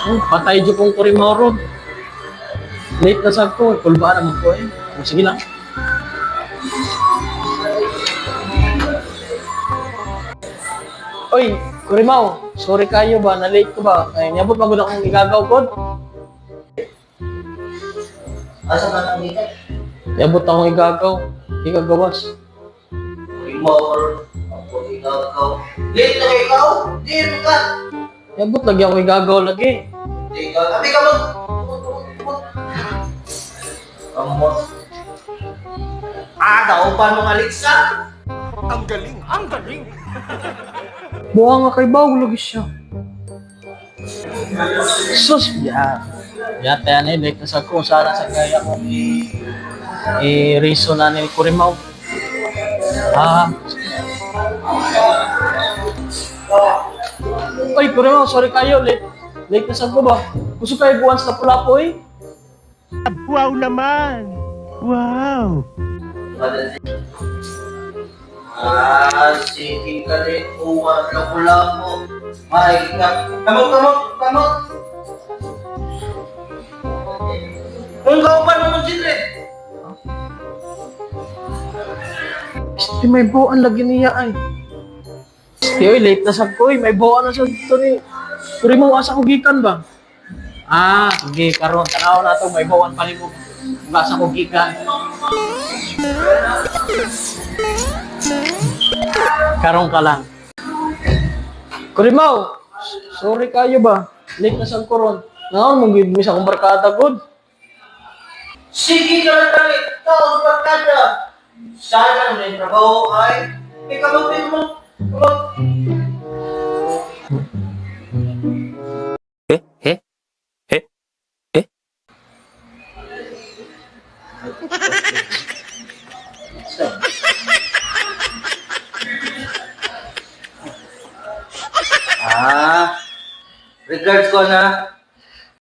Oh, patay dyan pong Kurimoro. Late na sa ko. Kulbaan naman po eh. Oh, sige lang. Oy, Kurimaw, sorry kayo ba? Na-late ko ba? Ay, niyabot magod akong igagaw ko. Asa ka nang dito? Niyabot akong igagaw. Igagawas. Remor. Ako ikaw. Late na ikaw? Di ka. Niyabot lagi akong igagaw lagi. Di ka. Abi ka mag... Kamot. Daw pa nung Alexa? Ang galing, ang galing! Buha nga kay Baw, lagi siya. Sus, ya. Yata yan eh, late na sa ko. Sana sa kaya ko i-reason na ni Kurimaw. Oy, Kurimaw, sorry kayo, late. Late na sa ko ba? Gusto kayo buwan sa pula-po eh? Wow naman! Wow! Sige ka rin. Uwan na pula mo. Ay, kamot. Kung pa naman sila eh. Este, may buwan lagi niya ay. Este, oy, late na sa ko eh. May buwan na sa ito ni Kurimaw, asa ko gikan ba? Sige, karon tanaw na to, may buwan palimog. Asa ko gikan. Karong ka lang. Kurimaw, sorry kayo ba? Late na sa koron. Naon mong gid mi sa akong barkada good. Sige ka lang kami. Ikaw, barkada. Sana may trabaho ay. Kamot. Regards ko na.